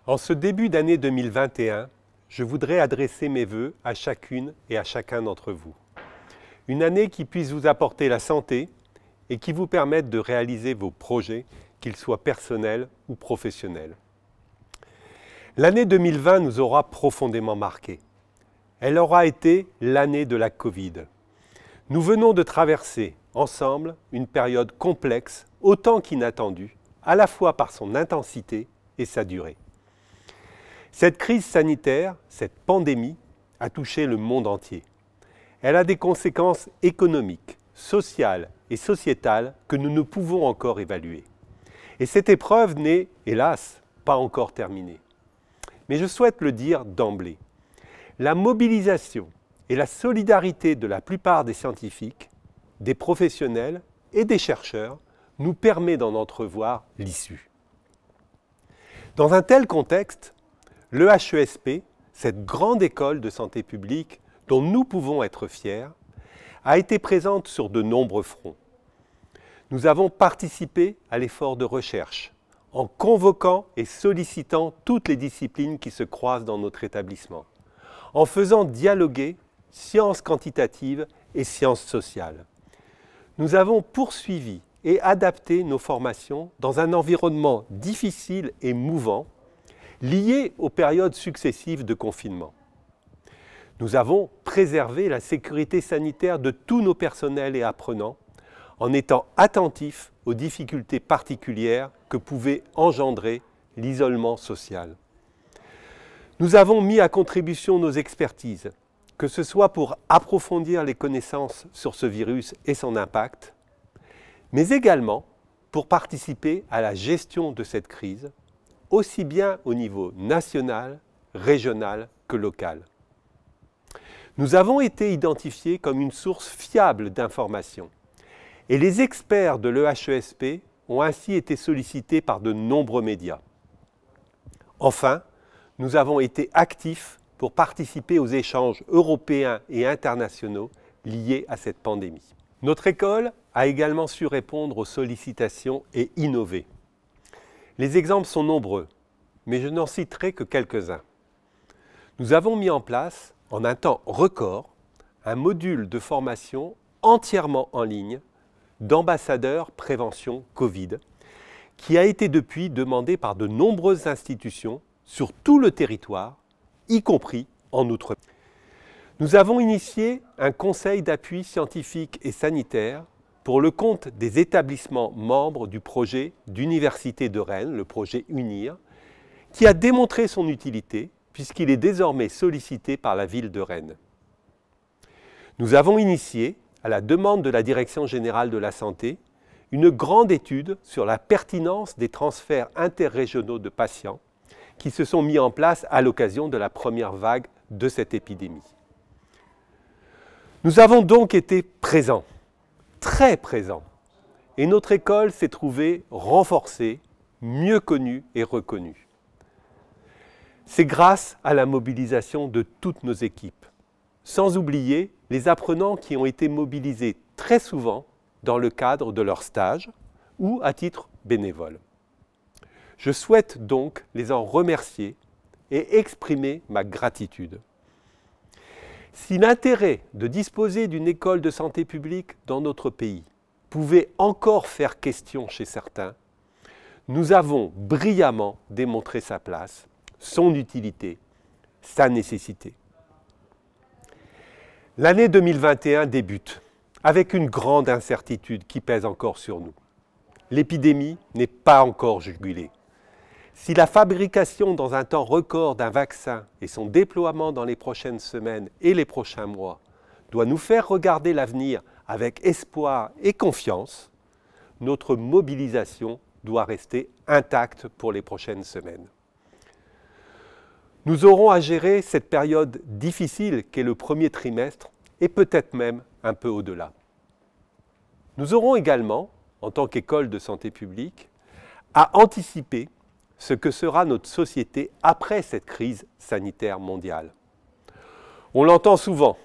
En ce début d'année 2021, je voudrais adresser mes vœux à chacune et à chacun d'entre vous. Une année qui puisse vous apporter la santé et qui vous permette de réaliser vos projets, qu'ils soient personnels ou professionnels. L'année 2020 nous aura profondément marqués. Elle aura été l'année de la Covid. Nous venons de traverser ensemble une période complexe, autant qu'inattendue, à la fois par son intensité et sa durée. Cette crise sanitaire, cette pandémie, a touché le monde entier. Elle a des conséquences économiques, sociales et sociétales que nous ne pouvons encore évaluer. Et cette épreuve n'est, hélas, pas encore terminée. Mais je souhaite le dire d'emblée. La mobilisation et la solidarité de la plupart des scientifiques, des professionnels et des chercheurs nous permet d'en entrevoir l'issue. Dans un tel contexte, l'EHESP, cette grande école de santé publique dont nous pouvons être fiers, a été présente sur de nombreux fronts. Nous avons participé à l'effort de recherche en convoquant et sollicitant toutes les disciplines qui se croisent dans notre établissement, en faisant dialoguer sciences quantitatives et sciences sociales. Nous avons poursuivi et adapté nos formations dans un environnement difficile et mouvant, lié aux périodes successives de confinement. Nous avons préservé la sécurité sanitaire de tous nos personnels et apprenants en étant attentifs aux difficultés particulières que pouvait engendrer l'isolement social. Nous avons mis à contribution nos expertises, que ce soit pour approfondir les connaissances sur ce virus et son impact, mais également pour participer à la gestion de cette crise, aussi bien au niveau national, régional que local. Nous avons été identifiés comme une source fiable d'informations et les experts de l'EHESP ont ainsi été sollicités par de nombreux médias. Enfin, nous avons été actifs pour participer aux échanges européens et internationaux liés à cette pandémie. Notre école a également su répondre aux sollicitations et innover. Les exemples sont nombreux, mais je n'en citerai que quelques-uns. Nous avons mis en place, en un temps record, un module de formation entièrement en ligne d'ambassadeurs prévention Covid, qui a été depuis demandé par de nombreuses institutions sur tout le territoire, y compris en Outre-mer. Nous avons initié un conseil d'appui scientifique et sanitaire pour le compte des établissements membres du projet d'Université de Rennes, le projet UNIR, qui a démontré son utilité puisqu'il est désormais sollicité par la ville de Rennes. Nous avons initié, à la demande de la Direction générale de la santé, une grande étude sur la pertinence des transferts interrégionaux de patients qui se sont mis en place à l'occasion de la première vague de cette épidémie. Nous avons donc été présents, très présents, et notre école s'est trouvée renforcée, mieux connue et reconnue. C'est grâce à la mobilisation de toutes nos équipes, sans oublier les apprenants qui ont été mobilisés très souvent dans le cadre de leur stage ou à titre bénévole. Je souhaite donc les en remercier et exprimer ma gratitude. Si l'intérêt de disposer d'une école de santé publique dans notre pays pouvait encore faire question chez certains, nous avons brillamment démontré sa place, son utilité, sa nécessité. L'année 2021 débute avec une grande incertitude qui pèse encore sur nous. L'épidémie n'est pas encore jugulée. Si la fabrication dans un temps record d'un vaccin et son déploiement dans les prochaines semaines et les prochains mois doit nous faire regarder l'avenir avec espoir et confiance, notre mobilisation doit rester intacte pour les prochaines semaines. Nous aurons à gérer cette période difficile qu'est le premier trimestre et peut-être même un peu au-delà. Nous aurons également, en tant qu'école de santé publique, à anticiper ce que sera notre société après cette crise sanitaire mondiale. On l'entend souvent,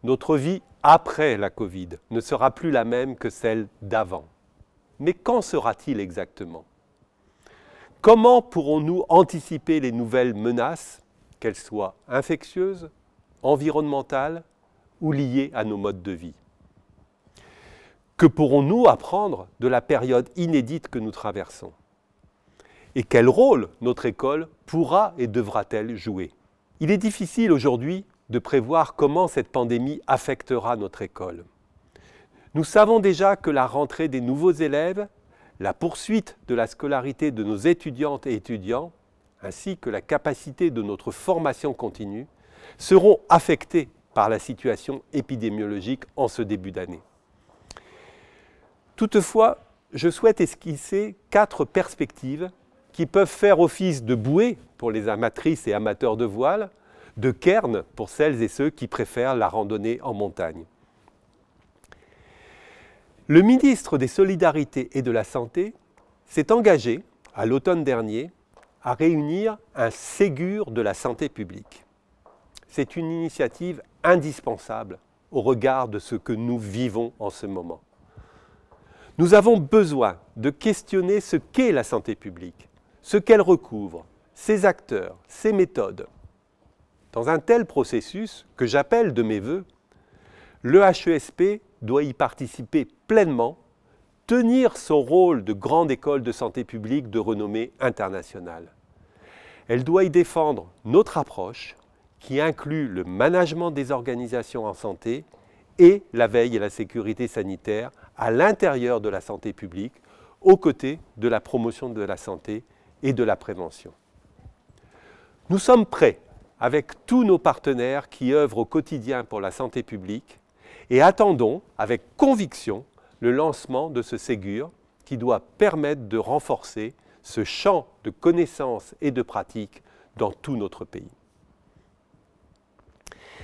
notre vie après la Covid ne sera plus la même que celle d'avant. Mais quand sera-t-il exactement ? Comment pourrons-nous anticiper les nouvelles menaces, qu'elles soient infectieuses, environnementales ou liées à nos modes de vie? Que pourrons-nous apprendre de la période inédite que nous traversons? Et quel rôle notre école pourra et devra-t-elle jouer? Il est difficile aujourd'hui de prévoir comment cette pandémie affectera notre école. Nous savons déjà que la rentrée des nouveaux élèves, la poursuite de la scolarité de nos étudiantes et étudiants, ainsi que la capacité de notre formation continue, seront affectés par la situation épidémiologique en ce début d'année. Toutefois, je souhaite esquisser 4 perspectives qui peuvent faire office de bouée pour les amatrices et amateurs de voile, de cairn pour celles et ceux qui préfèrent la randonnée en montagne. Le ministre des Solidarités et de la Santé s'est engagé, à l'automne dernier, à réunir un Ségur de la santé publique. C'est une initiative indispensable au regard de ce que nous vivons en ce moment. Nous avons besoin de questionner ce qu'est la santé publique, ce qu'elle recouvre, ses acteurs, ses méthodes. Dans un tel processus, que j'appelle de mes vœux, l'EHESP doit y participer pleinement, tenir son rôle de grande école de santé publique de renommée internationale. Elle doit y défendre notre approche qui inclut le management des organisations en santé et la veille et la sécurité sanitaire à l'intérieur de la santé publique, aux côtés de la promotion de la santé et de la prévention. Nous sommes prêts, avec tous nos partenaires qui œuvrent au quotidien pour la santé publique, et attendons avec conviction le lancement de ce Ségur qui doit permettre de renforcer ce champ de connaissances et de pratiques dans tout notre pays.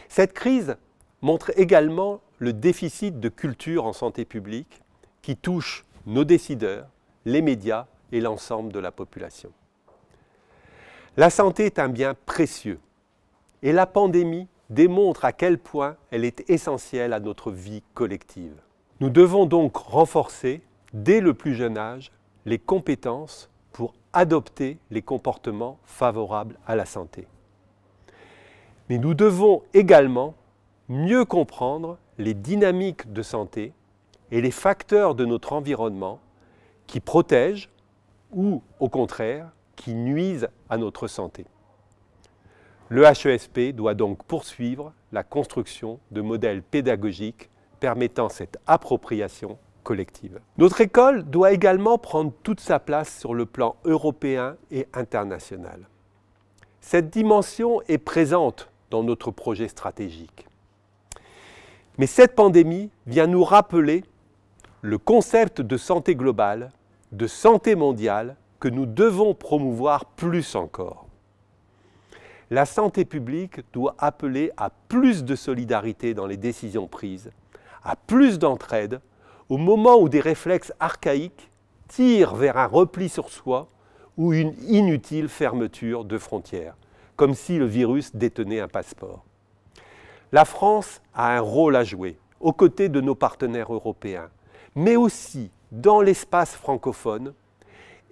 Cette crise montre également le déficit de culture en santé publique qui touche nos décideurs, les médias et l'ensemble de la population. La santé est un bien précieux et la pandémie démontre à quel point elle est essentielle à notre vie collective. Nous devons donc renforcer, dès le plus jeune âge, les compétences pour adopter les comportements favorables à la santé. Mais nous devons également mieux comprendre les dynamiques de santé et les facteurs de notre environnement qui protègent ou, au contraire, qui nuisent à notre santé. L'EHESP doit donc poursuivre la construction de modèles pédagogiques permettant cette appropriation collective. Notre école doit également prendre toute sa place sur le plan européen et international. Cette dimension est présente dans notre projet stratégique. Mais cette pandémie vient nous rappeler le concept de santé globale, de santé mondiale, que nous devons promouvoir plus encore. La santé publique doit appeler à plus de solidarité dans les décisions prises, à plus d'entraide, au moment où des réflexes archaïques tirent vers un repli sur soi ou une inutile fermeture de frontières, comme si le virus détenait un passeport. La France a un rôle à jouer, aux côtés de nos partenaires européens, mais aussi dans l'espace francophone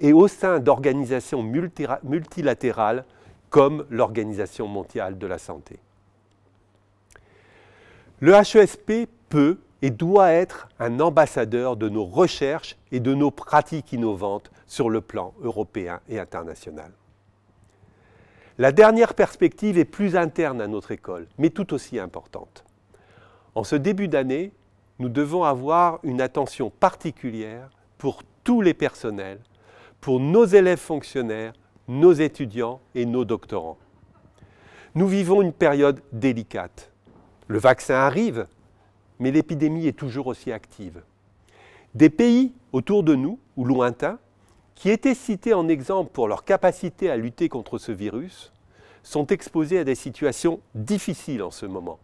et au sein d'organisations multilatérales comme l'Organisation mondiale de la santé. L'EHESP peut et doit être un ambassadeur de nos recherches et de nos pratiques innovantes sur le plan européen et international. La dernière perspective est plus interne à notre école, mais tout aussi importante. En ce début d'année, nous devons avoir une attention particulière pour tous les personnels, pour nos élèves fonctionnaires, nos étudiants et nos doctorants. Nous vivons une période délicate. Le vaccin arrive, mais l'épidémie est toujours aussi active. Des pays autour de nous, ou lointains, qui étaient cités en exemple pour leur capacité à lutter contre ce virus, sont exposés à des situations difficiles en ce moment.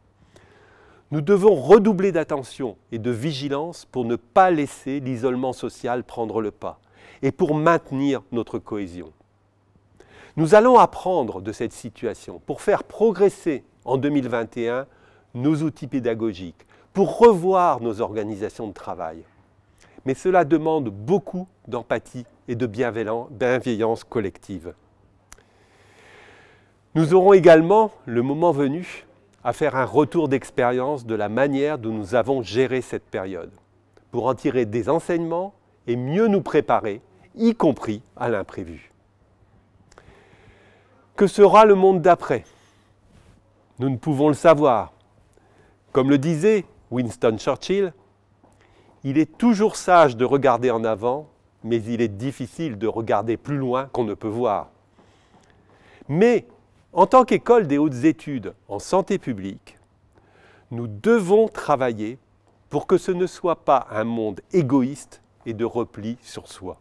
Nous devons redoubler d'attention et de vigilance pour ne pas laisser l'isolement social prendre le pas et pour maintenir notre cohésion. Nous allons apprendre de cette situation pour faire progresser en 2021 nos outils pédagogiques, pour revoir nos organisations de travail. mais cela demande beaucoup d'empathie et de bienveillance collective. Nous aurons également, le moment venu, à faire un retour d'expérience de la manière dont nous avons géré cette période, pour en tirer des enseignements et mieux nous préparer, y compris à l'imprévu. Que sera le monde d'après? Nous ne pouvons le savoir. Comme le disait Winston Churchill, il est toujours sage de regarder en avant, mais il est difficile de regarder plus loin qu'on ne peut voir. Mais, en tant qu'école des hautes études en santé publique, nous devons travailler pour que ce ne soit pas un monde égoïste et de repli sur soi.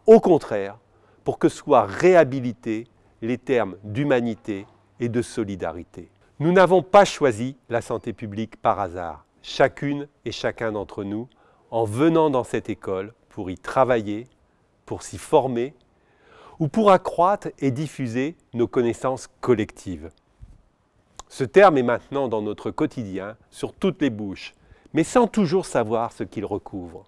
Au contraire, pour que soient réhabilités les termes d'humanité et de solidarité. Nous n'avons pas choisi la santé publique par hasard, chacune et chacun d'entre nous, en venant dans cette école pour y travailler, pour s'y former, ou pour accroître et diffuser nos connaissances collectives. Ce terme est maintenant dans notre quotidien, sur toutes les bouches, mais sans toujours savoir ce qu'il recouvre.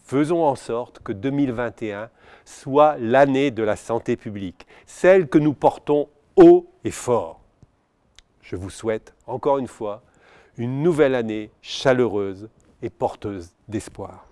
Faisons en sorte que 2021 soit l'année de la santé publique, celle que nous portons haut et fort. Je vous souhaite, encore une fois, une nouvelle année chaleureuse et porteuse d'espoir.